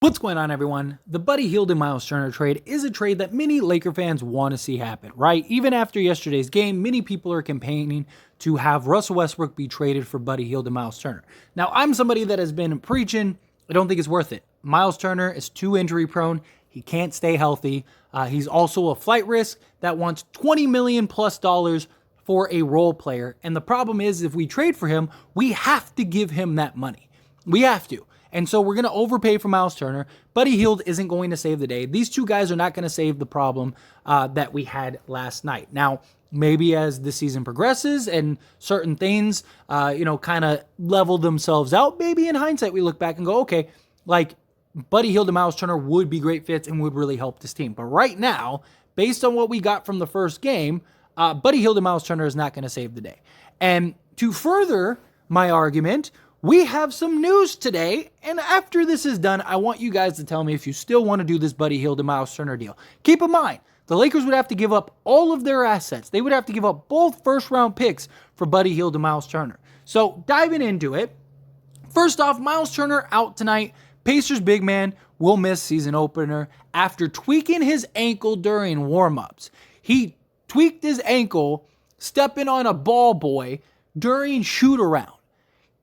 What's going on, everyone? The Buddy Hield and Myles Turner trade is a trade that many Laker fans want to see happen, right? Even after yesterday's game, many people are campaigning to have Russell Westbrook be traded for Buddy Hield and Myles Turner. Now, I'm somebody that has been preaching, I don't think it's worth it. Myles Turner is too injury prone. He can't stay healthy. He's also a flight risk that wants $20 million plus for a role player. And the problem is, if we trade for him, we have to give him that money. We have to. And so we're going to overpay for Myles Turner. Buddy Hield isn't going to save the day. These two guys are not going to save the problem that we had last night. Now, maybe as the season progresses and certain things, kind of level themselves out, maybe in hindsight we look back and go, okay, like Buddy Hield and Myles Turner would be great fits and would really help this team. But right now, based on what we got from the first game, Buddy Hield and Myles Turner is not going to save the day. And to further my argument, we have some news today, and after this is done, I want you guys to tell me if you still want to do this Buddy Hield and Myles Turner deal. Keep in mind, the Lakers would have to give up all of their assets. They would have to give up both first-round picks for Buddy Hield and Myles Turner. So, diving into it, first off, Myles Turner out tonight. Pacers big man will miss season opener after tweaking his ankle during warm-ups. He tweaked his ankle stepping on a ball boy during shoot-around.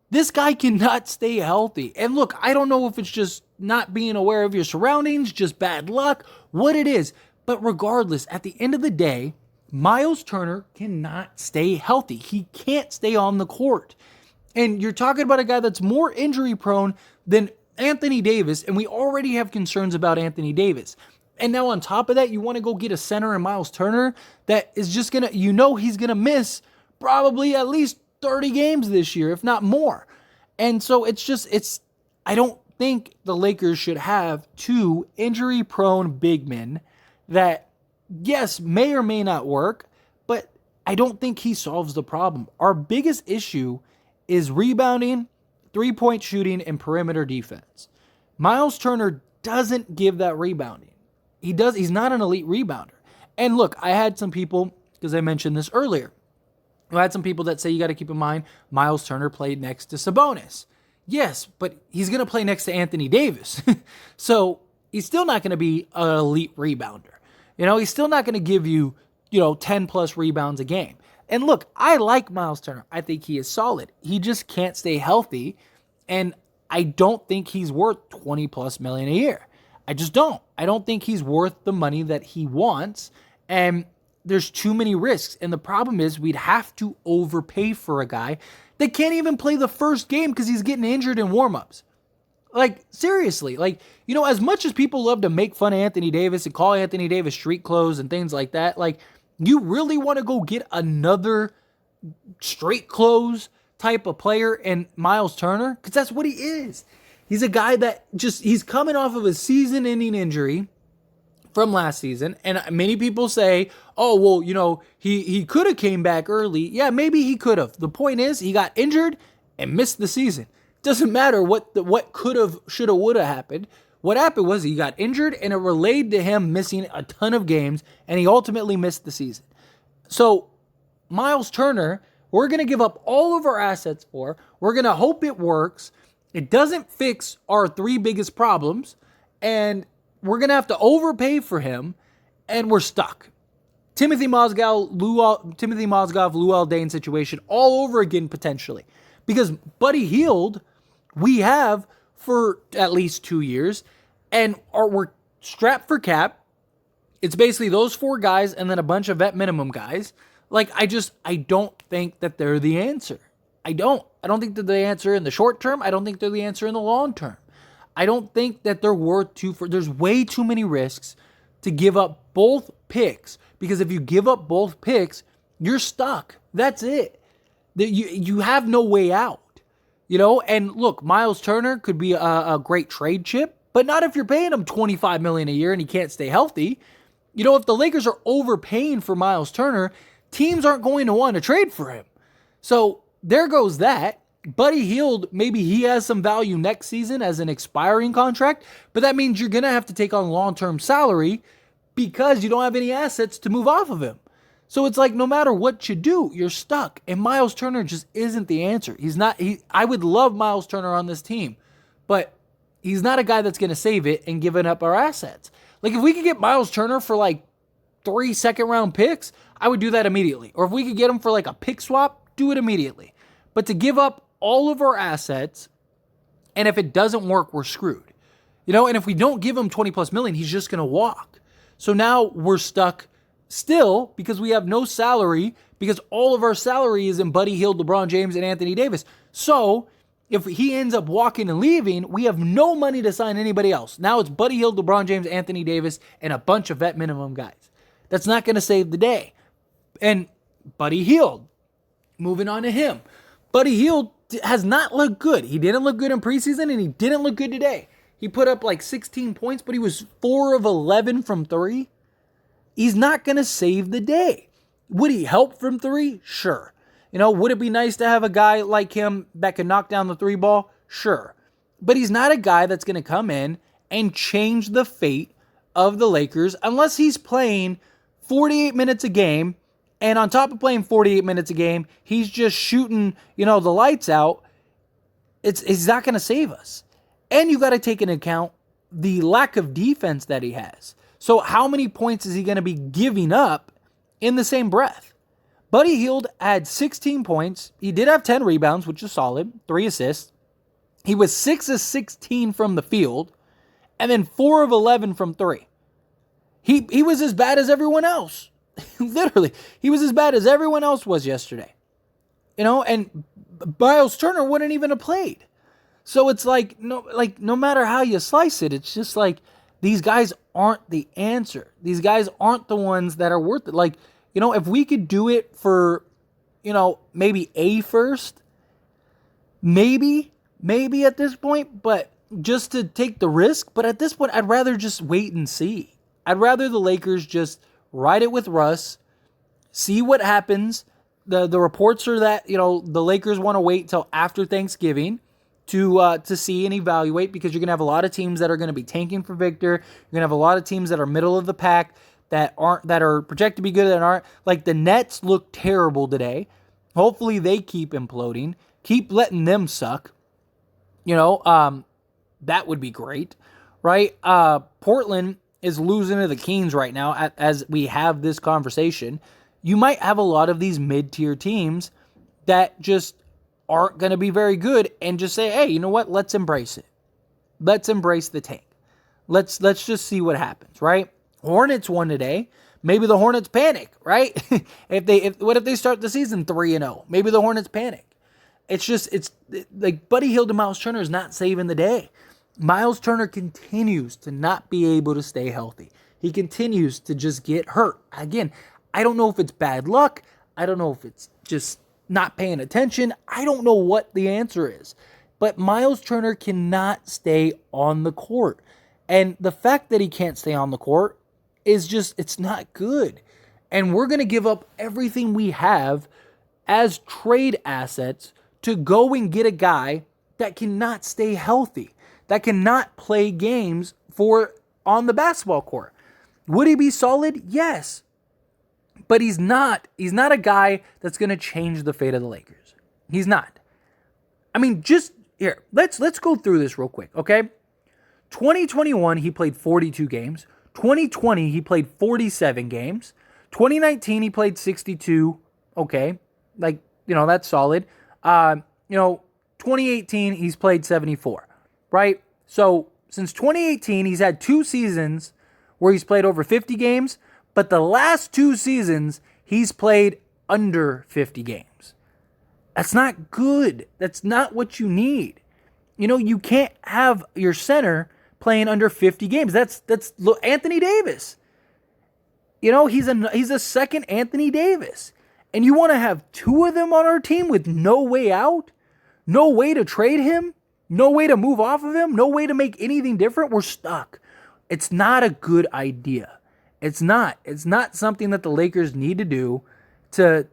This guy cannot stay healthy. And look, I don't know if it's just not being aware of your surroundings, just bad luck, what it is. But regardless, at the end of the day, Myles Turner cannot stay healthy. He can't stay on the court. And you're talking about a guy that's more injury prone than Anthony Davis, and we already have concerns about Anthony Davis. And now on top of that, you want to go get a center in Myles Turner that is just going to, he's going to miss probably at least 30 games this year, if not more. And so I don't think the Lakers should have two injury-prone big men that, yes, may or may not work, but I don't think he solves the problem. Our biggest issue is rebounding, three-point shooting, and perimeter defense. Myles Turner doesn't give that rebounding. He's not an elite rebounder. And look, I had some people, because I mentioned this earlier, I had some people that say you got to keep in mind Myles Turner played next to Sabonis. Yes, but he's going to play next to Anthony Davis. So he's still not going to be an elite rebounder. He's still not going to give you, 10 plus rebounds a game. And look, I like Myles Turner. I think he is solid. He just can't stay healthy. And I don't think he's worth 20 plus million a year. I just don't. I don't think he's worth the money that he wants. And there's too many risks. And the problem is we'd have to overpay for a guy that can't even play the first game because he's getting injured in warmups. Like, seriously. As much as people love to make fun of Anthony Davis and call Anthony Davis street clothes and things like that, you really want to go get another street clothes type of player in Myles Turner? Because that's what he is. He's a guy that he's coming off of a season-ending injury from last season, and many people say, oh, well, he could have came back early. Yeah, maybe he could have. The point is, he got injured and missed the season. Doesn't matter what could have, should have, would have happened. What happened was he got injured, and it relayed to him missing a ton of games, and he ultimately missed the season. So, Myles Turner, we're going to give up all of our assets for. We're going to hope it works. It doesn't fix our three biggest problems, and we're going to have to overpay for him, and we're stuck. Timothy Mozgov, Lou Aldane situation all over again potentially. Because Buddy Hield, we have for at least 2 years, and we're strapped for cap. It's basically those four guys and then a bunch of vet minimum guys. I don't think that they're the answer. I don't think they're the answer in the short term. I don't think they're the answer in the long term. I don't think that they're worth there's way too many risks to give up both picks, because if you give up both picks, you're stuck. That's it. You have no way out, and look, Myles Turner could be a great trade chip, but not if you're paying him $25 million a year and he can't stay healthy. If the Lakers are overpaying for Myles Turner, teams aren't going to want to trade for him. So there goes that. Buddy Hield, maybe he has some value next season as an expiring contract, but that means you're going to have to take on long-term salary because you don't have any assets to move off of him. So it's no matter what you do, you're stuck. And Myles Turner just isn't the answer. I would love Myles Turner on this team, but he's not a guy that's going to save it and giving up our assets. Like, if we could get Myles Turner for like 3 second-round picks, I would do that immediately. Or if we could get him for like a pick swap, do it immediately. But to give up all of our assets, and if it doesn't work, we're screwed. And if we don't give him 20 plus million, he's just going to walk. So now we're stuck still because we have no salary, because all of our salary is in Buddy Hield, LeBron James, and Anthony Davis. So if he ends up walking and leaving, we have no money to sign anybody else. Now it's Buddy Hield, LeBron James, Anthony Davis, and a bunch of vet minimum guys. That's not going to save the day. And Buddy Hield, moving on to him. Buddy Hield has not looked good. He didn't look good in preseason, and he didn't look good today. He put up like 16 points, but he was 4 of 11 from 3. He's not going to save the day. Would he help from 3? Sure. Would it be nice to have a guy like him that can knock down the 3 ball? Sure. But he's not a guy that's going to come in and change the fate of the Lakers unless he's playing 48 minutes a game. And on top of playing 48 minutes a game, he's just shooting, the lights out. It's not going to save us. And you got to take into account the lack of defense that he has. So how many points is he going to be giving up in the same breath? Buddy Hield had 16 points. He did have 10 rebounds, which is solid, 3 assists. He was 6 of 16 from the field, and then 4 of 11 from 3. He was as bad as everyone else. Literally, he was as bad as everyone else was yesterday. And Myles Turner wouldn't even have played. So it's no matter how you slice it, it's just like these guys aren't the answer. These guys aren't the ones that are worth it. If we could do it for, maybe a first, maybe at this point, but just to take the risk. But at this point, I'd rather just wait and see. I'd rather the Lakers just ride it with Russ, see what happens. The reports are that, the Lakers want to wait till after Thanksgiving to see and evaluate, because you're going to have a lot of teams that are going to be tanking for Victor. You're going to have a lot of teams that are middle of the pack that are projected to be good and aren't. Like the Nets look terrible today. Hopefully they keep imploding. Keep letting them suck. That would be great, right? Portland is losing to the Kings right now as we have this conversation. You might have a lot of these mid-tier teams that just aren't going to be very good and just say, hey, you know what? Let's embrace it. Let's embrace the tank. Let's just see what happens, right? Hornets won today. Maybe the Hornets panic, right? What if they start the season 3-0? Maybe the Hornets panic. It's like Buddy Hield and Myles Turner is not saving the day. Myles Turner continues to not be able to stay healthy. He continues to just get hurt. Again, I don't know if it's bad luck. I don't know if it's just not paying attention. I don't know what the answer is. But Myles Turner cannot stay on the court. And the fact that he can't stay on the court is just, it's not good. And we're going to give up everything we have as trade assets to go and get a guy that cannot stay healthy, that cannot play games on the basketball court. Would he be solid? Yes. But he's not a guy that's going to change the fate of the Lakers. He's not. I mean, just here, let's go through this real quick, okay? 2021, he played 42 games. 2020, he played 47 games. 2019, he played 62. Okay. That's solid. 2018, he's played 74, right? So since 2018, he's had 2 seasons where he's played over 50 games, but the last 2 seasons, he's played under 50 games. That's not good. That's not what you need. You can't have your center playing under 50 games. That's Anthony Davis. He's a second Anthony Davis. And you want to have 2 of them on our team with no way out? No way to trade him? No way to move off of him? No way to make anything different? We're stuck. It's not a good idea. It's not. It's not something that the Lakers need to do to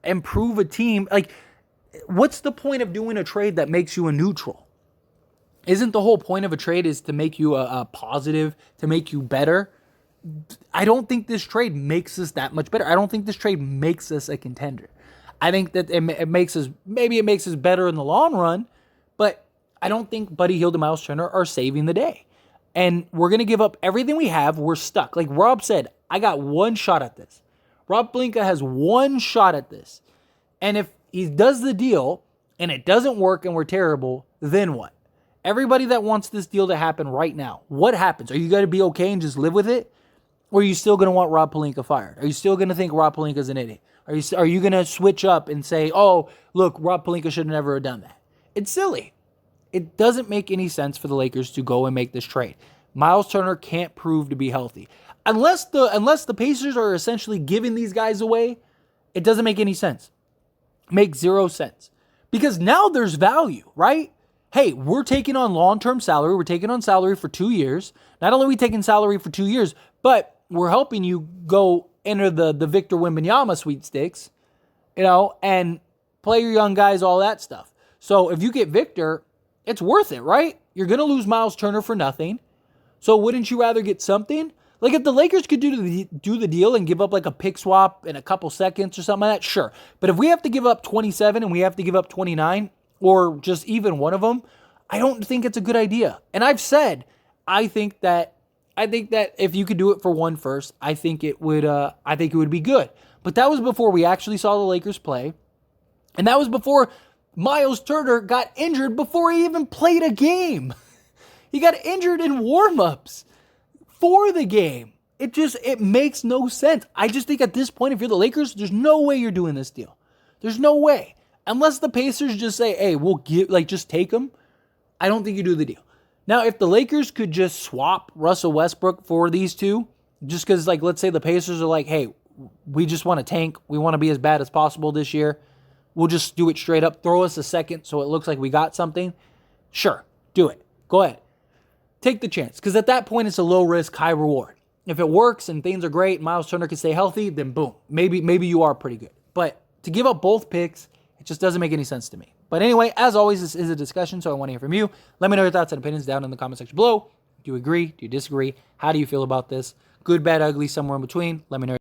improve a team. Like, what's the point of doing a trade that makes you a neutral? Isn't the whole point of a trade is to make you a positive, to make you better? I don't think this trade makes us that much better. I don't think this trade makes us a contender. I think that it makes us, maybe it makes us better in the long run, but I don't think Buddy Hield and Myles Turner are saving the day. And we're going to give up everything we have. We're stuck. Like Rob said, I got one shot at this. Rob Pelinka has one shot at this. And if he does the deal and it doesn't work and we're terrible, then what? Everybody that wants this deal to happen right now, what happens? Are you going to be okay and just live with it? Or are you still going to want Rob Pelinka fired? Are you still going to think Rob Pelinka is an idiot? Are you going to switch up and say, oh, look, Rob Pelinka should never have done that? It's silly. It doesn't make any sense for the Lakers to go and make this trade. Myles Turner can't prove to be healthy. Unless the Pacers are essentially giving these guys away, it doesn't make any sense. Makes zero sense. Because now there's value, right? Hey, we're taking on long-term salary. We're taking on salary for 2 years. Not only are we taking salary for 2 years, but we're helping you go enter the Victor Wembanyama sweepstakes, and play your young guys, all that stuff. So if you get Victor, it's worth it, right? You're going to lose Myles Turner for nothing. So wouldn't you rather get something? Like if the Lakers could do the deal and give up like a pick swap in a couple seconds or something like that, sure. But if we have to give up 27 and we have to give up 29 or just even one of them, I don't think it's a good idea. And I've said, I think that if you could do it for one first, I think it would be good. But that was before we actually saw the Lakers play. And that was before Myles Turner got injured before he even played a game. He got injured in warm-ups for the game. It makes no sense. I just think at this point, if you're the Lakers, there's no way you're doing this deal. There's no way. Unless the Pacers just say, hey, we'll just take him. I don't think you do the deal. Now, if the Lakers could just swap Russell Westbrook for these two, just because, let's say the Pacers are like, hey, we just want to tank. We want to be as bad as possible this year. We'll just do it straight up. Throw us a second so it looks like we got something. Sure, do it. Go ahead. Take the chance. Because at that point, it's a low risk, high reward. If it works and things are great, Myles Turner can stay healthy, then boom. Maybe you are pretty good. But to give up both picks, it just doesn't make any sense to me. But anyway, as always, this is a discussion, so I want to hear from you. Let me know your thoughts and opinions down in the comment section below. Do you agree? Do you disagree? How do you feel about this? Good, bad, ugly, somewhere in between. Let me know.